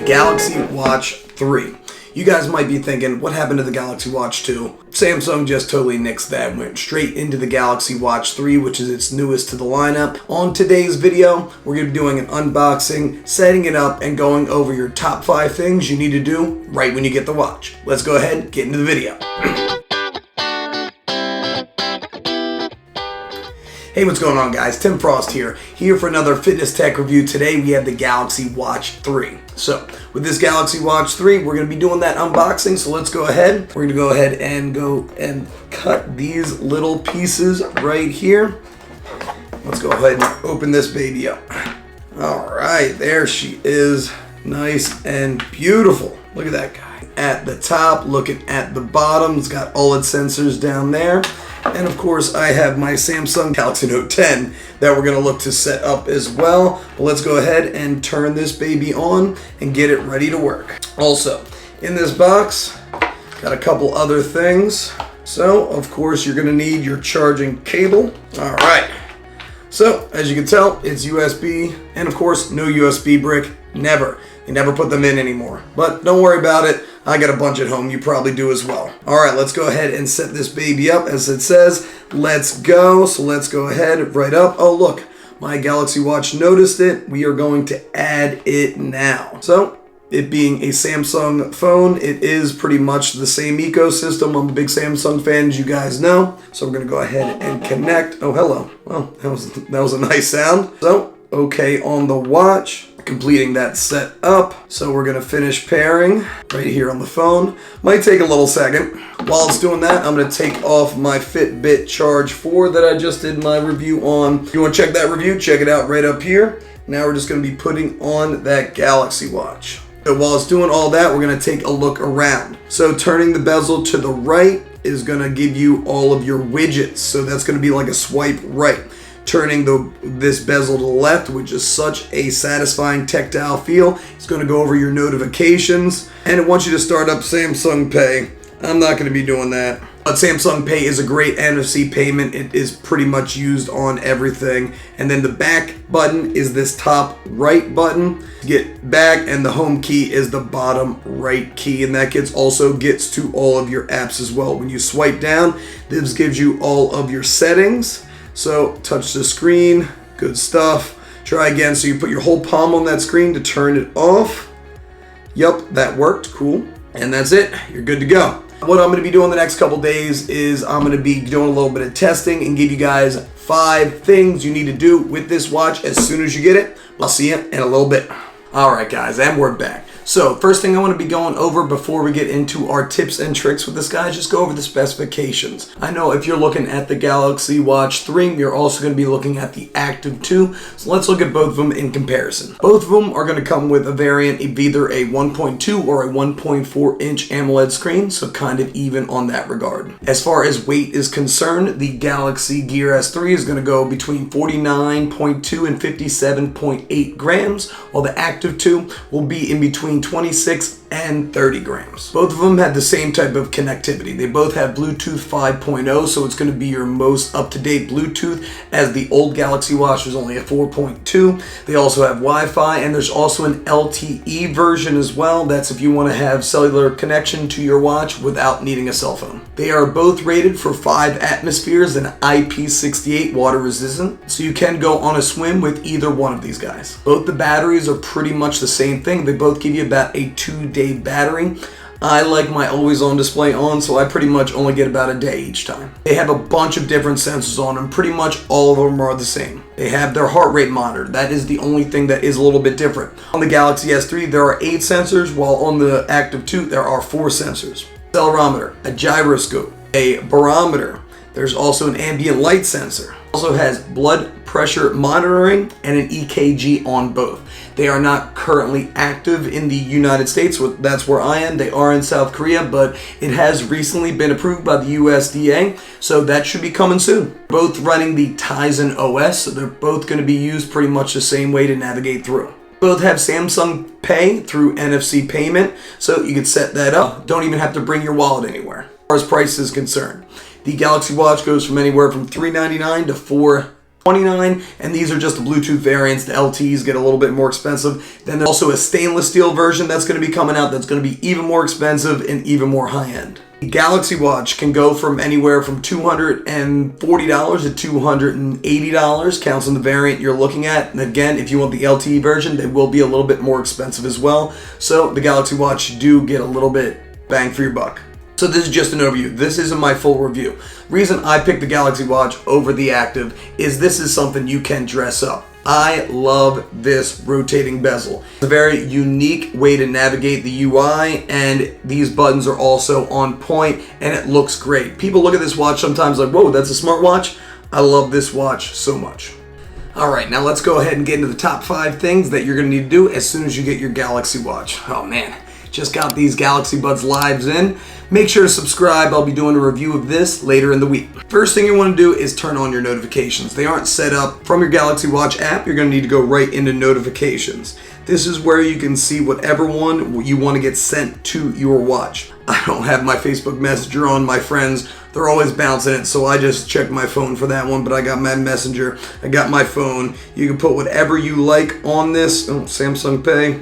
Galaxy Watch 3. You guys might be thinking, what happened to the Galaxy Watch 2? Samsung just totally nixed that, went straight into the Galaxy Watch 3, which is its newest to the lineup. On today's video, we're going to be doing an unboxing, setting it up, and going over your top 5 things you need to do right when you get the watch. Let's go ahead and get into the video. Hey, what's going on, guys? Tim Frost here for another fitness tech review. Today we have the Galaxy Watch 3. So with this Galaxy Watch 3, we're going to be doing that unboxing, so let's go ahead. We're going to go ahead and cut these little pieces right here. Let's go ahead and open this baby up. All right, there she is. Nice and beautiful. Look at that guy. At the top, looking at the bottom, it's got all its sensors down there. And of course, I have my Samsung Galaxy Note 10 that we're going to look to set up as well. But let's go ahead and turn this baby on and get it ready to work. Also, in this box, got a couple other things. So, of course, you're going to need your charging cable. All right. So, as you can tell, it's USB, and of course, no USB brick, never. They never put them in anymore. But don't worry about it. I got a bunch at home. You probably do as well. All right, let's go ahead and set this baby up. As it says, let's go. So let's go ahead right up. Oh, look, my Galaxy Watch noticed it. We are going to add it now. So it being a Samsung phone, it is pretty much the same ecosystem. I'm a big Samsung fan, as you guys know. So we're going to go ahead and connect. Oh, hello. Well, that was a nice sound. So, okay on the watch. Completing that set up. So we're going to finish pairing right here on the phone. Might take a little second. While it's doing that, I'm going to take off my Fitbit Charge 4 that I just did my review on. If you want to check that review, check it out right up here. Now we're just going to be putting on that Galaxy Watch. So while it's doing all that, we're going to take a look around. So turning the bezel to the right is going to give you all of your widgets. So that's going to be like a swipe right. Turning this bezel to the left, which is such a satisfying tactile feel. It's going to go over your notifications, and it wants you to start up Samsung Pay. I'm not going to be doing that. But Samsung Pay is a great NFC payment. It is pretty much used on everything. And then the back button is this top right button to get back, and the home key is the bottom right key, and that also gets to all of your apps as well. When you swipe down, this gives you all of your settings. So touch the screen, good stuff. Try again, so you put your whole palm on that screen to turn it off. Yup, that worked, cool. And that's it, you're good to go. What I'm gonna be doing the next couple days is I'm gonna be doing a little bit of testing and give you guys 5 things you need to do with this watch as soon as you get it. I'll see you in a little bit. All right, guys, and we're back. So first thing I want to be going over before we get into our tips and tricks with this guy is just go over the specifications. I know if you're looking at the Galaxy Watch 3, you're also going to be looking at the Active 2. So let's look at both of them in comparison. Both of them are going to come with a variant of either a 1.2 or a 1.4 inch AMOLED screen, so kind of even on that regard. As far as weight is concerned, the Galaxy Gear S3 is going to go between 49.2 and 57.8 grams, while the Active 2 will be in between 26 and 30 grams. Both of them have the same type of connectivity. They both have Bluetooth 5.0, so it's going to be your most up-to-date Bluetooth, as the old Galaxy Watch was only a 4.2. They also have Wi-Fi, and there's also an LTE version as well. That's if you want to have cellular connection to your watch without needing a cell phone. They are both rated for 5 atmospheres and IP68 water resistant, so you can go on a swim with either one of these guys. Both the batteries are pretty much the same thing. They both give you about a 2-day battery. I like my always on display on, so I pretty much only get about a day each time. They have a bunch of different sensors on them. Pretty much all of them are the same. They have their heart rate monitor. That is the only thing that is a little bit different. On the Galaxy S3, there are 8 sensors, while on the Active 2, there are 4 sensors. Accelerometer, a gyroscope, a barometer. There's also an ambient light sensor. Also has blood pressure monitoring and an EKG on both. They are not currently active in the United States. That's where I am. They are in South Korea, but it has recently been approved by the USDA, so that should be coming soon. Both running the Tizen OS, so they're both going to be used pretty much the same way to navigate through. Both have Samsung Pay through NFC payment, so you can set that up. Don't even have to bring your wallet anywhere. As far as price is concerned, the Galaxy Watch goes from anywhere from $399 to $29, and these are just the Bluetooth variants. The LTEs get a little bit more expensive. Then there's also a stainless steel version that's going to be coming out that's going to be even more expensive and even more high-end. The Galaxy Watch can go from anywhere from $240 to $280, counts on the variant you're looking at. And again, if you want the LTE version, they will be a little bit more expensive as well. So the Galaxy Watch do get a little bit bang for your buck. So this is just an overview. This isn't my full review. Reason I picked the Galaxy Watch over the Active is this is something you can dress up. I love this rotating bezel. It's a very unique way to navigate the UI, and these buttons are also on point, and it looks great. People look at this watch sometimes like, whoa, that's a smartwatch. I love this watch so much. All right, now let's go ahead and get into the top 5 things that you're gonna need to do as soon as you get your Galaxy Watch. Oh man, just got these Galaxy Buds Lives in. Make sure to subscribe. I'll be doing a review of this later in the week. First thing you want to do is turn on your notifications. They aren't set up from your Galaxy Watch app. You're going to need to go right into notifications. This is where you can see whatever one you want to get sent to your watch. I don't have my Facebook Messenger on. My friends, they're always bouncing it, so I just check my phone for that one, but I got my Messenger, I got my phone. You can put whatever you like on this. Oh, Samsung Pay,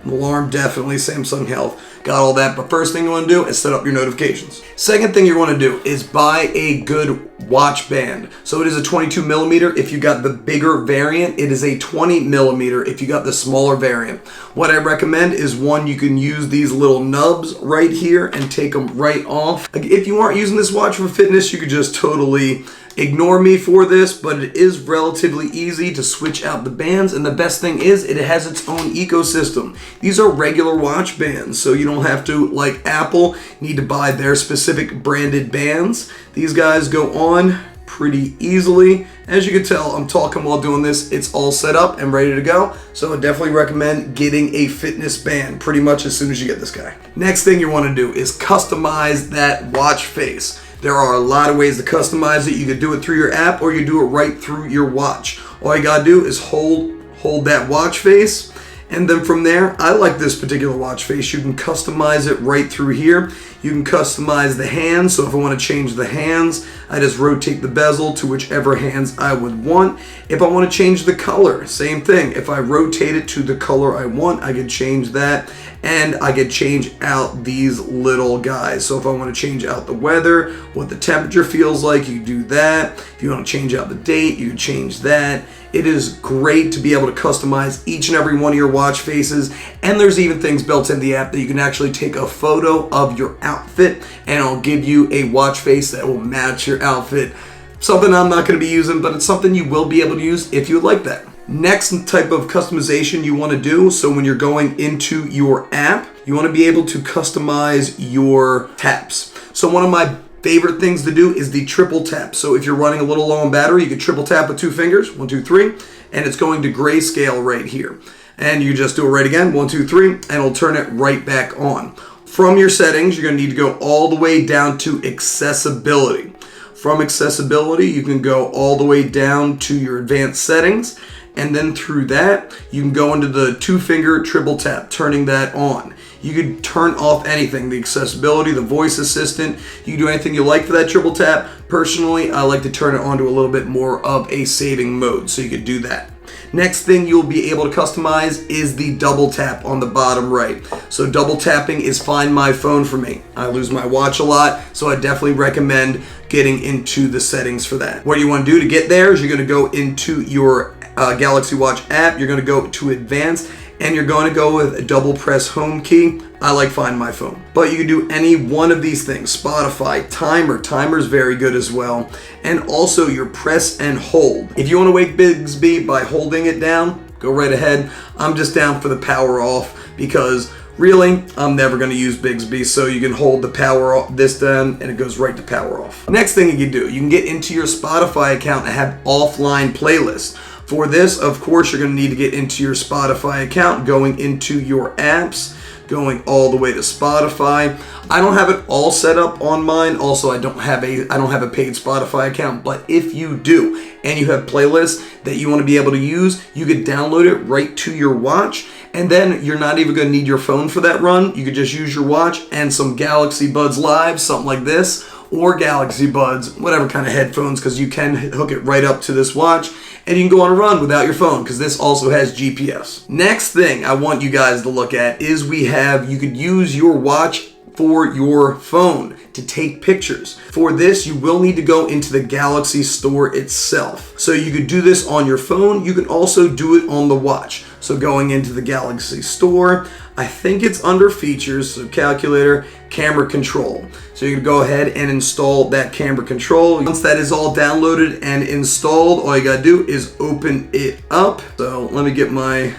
alarm, definitely, Samsung Health. Got all that, but first thing you want to do is set up your notifications. Second thing you want to do is buy a good watch band. So it is a 22 millimeter if you got the bigger variant. It is a 20 millimeter if you got the smaller variant. What I recommend is one, you can use these little nubs right here and take them right off. If you aren't using this watch for fitness, you could just totally ignore me for this, but it is relatively easy to switch out the bands, and the best thing is it has its own ecosystem. These are regular watch bands, so you don't have to, like Apple, need to buy their specific branded bands. These guys go on pretty easily. As you can tell, I'm talking while doing this. It's all set up and ready to go, so I definitely recommend getting a fitness band pretty much as soon as you get this guy. Next thing you want to do is customize that watch face. There are a lot of ways to customize it. You could do it through your app, or you do it right through your watch. All you gotta do is hold that watch face, and then from there, I like this particular watch face. You can customize it right through here. You can customize the hands, so if I want to change the hands, I just rotate the bezel to whichever hands I would want. If I want to change the color, same thing. If I rotate it to the color I want, I can change that, and I can change out these little guys. So if I want to change out the weather, what the temperature feels like, you can do that. If you want to change out the date, you can change that. It is great to be able to customize each and every one of your watch faces, and there's even things built in the app that you can actually take a photo of your outfit and it'll give you a watch face that will match your outfit. Something I'm not going to be using, but it's something you will be able to use if you would like that. Next type of customization you want to do, so when you're going into your app, you want to be able to customize your taps. So one of my favorite things to do is the triple tap. So if you're running a little low on battery, you can triple tap with 2 fingers, 1, 2, 3, and it's going to grayscale right here. And you just do it right again, 1, 2, 3, and it'll turn it right back on. From your settings, you're going to need to go all the way down to accessibility. From accessibility, you can go all the way down to your advanced settings, and then through that, you can go into the 2-finger triple tap, turning that on. You can turn off anything, the accessibility, the voice assistant. You can do anything you like for that triple tap. Personally, I like to turn it on to a little bit more of a saving mode, so you could do that. Next thing you'll be able to customize is the double tap on the bottom right. So double tapping is Find My Phone for me. I lose my watch a lot, so I definitely recommend getting into the settings for that. What you want to do to get there is you're going to go into your Galaxy Watch app. You're going to go to Advanced, and you're going to go with a double press home key. I like Find My Phone. But you can do any one of these things. Spotify, timer. Timer's very good as well. And also your press and hold. If you want to wake Bigsby by holding it down, go right ahead. I'm just down for the power off because really, I'm never going to use Bigsby, so you can hold the power off this down and it goes right to power off. Next thing you can do, you can get into your Spotify account and have offline playlists. For this, of course, you're going to need to get into your Spotify account, going into your apps, going all the way to Spotify. I don't have it all set up on mine. Also, I don't have a paid Spotify account, but if you do and you have playlists that you want to be able to use, you could download it right to your watch, and then you're not even going to need your phone for that run. You could just use your watch and some Galaxy Buds Live, something like this, or Galaxy Buds, whatever kind of headphones, because you can hook it right up to this watch and you can go on a run without your phone because this also has GPS. Next thing I want you guys to look at is you could use your watch for your phone to take pictures. For this, you will need to go into the Galaxy store itself. So you could do this on your phone. You can also do it on the watch. So going into the Galaxy store, I think it's under features, so calculator, camera control. So you can go ahead and install that camera control. Once that is all downloaded and installed, all you gotta do is open it up. So let me get my,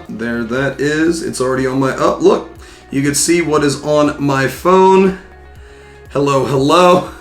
there that is. It's already on my, look. You can see what is on my phone. Hello, hello.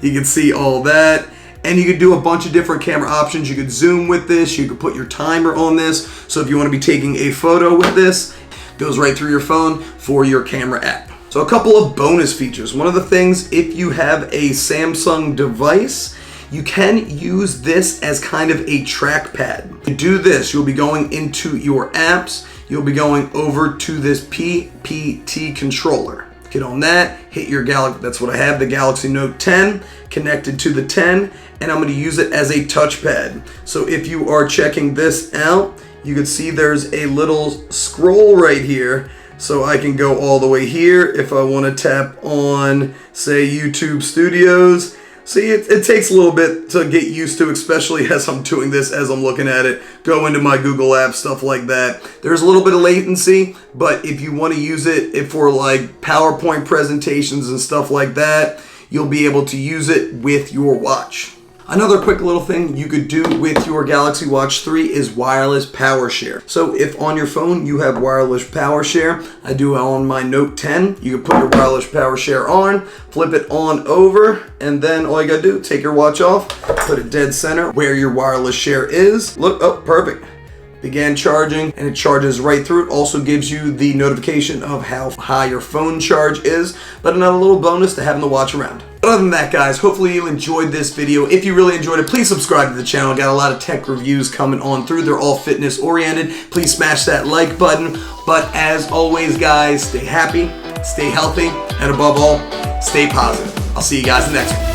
You can see all that. And you could do a bunch of different camera options. You could zoom with this. You could put your timer on this. So if you want to be taking a photo with this, it goes right through your phone for your camera app. So a couple of bonus features. One of the things, if you have a Samsung device, you can use this as kind of a trackpad. To do this, you'll be going into your apps. You'll be going over to this PPT controller. Get on that, hit your Galaxy, that's what I have, the Galaxy Note 10, connected to the 10, and I'm gonna use it as a touchpad. So if you are checking this out, you can see there's a little scroll right here. So I can go all the way here if I wanna tap on, say, YouTube Studios. See, it takes a little bit to get used to, especially as I'm doing this, as I'm looking at it. Go into my Google Apps, stuff like that. There's a little bit of latency, but if you want to use it for like PowerPoint presentations and stuff like that, you'll be able to use it with your watch. Another quick little thing you could do with your Galaxy Watch 3 is wireless power share. So if on your phone you have wireless power share, I do on my Note 10, you can put your wireless power share on, flip it on over, and then all you gotta do, take your watch off, put it dead center where your wireless share is. Look, oh, perfect. Began charging, and it charges right through. It also gives you the notification of how high your phone charge is, but another little bonus to having the watch around. Other than that, guys, hopefully you enjoyed this video. If you really enjoyed it, please subscribe to the channel. Got a lot of tech reviews coming on through. They're all fitness oriented. Please smash that like button. But as always, guys, stay happy, stay healthy, and above all, stay positive. I'll see you guys in the next one.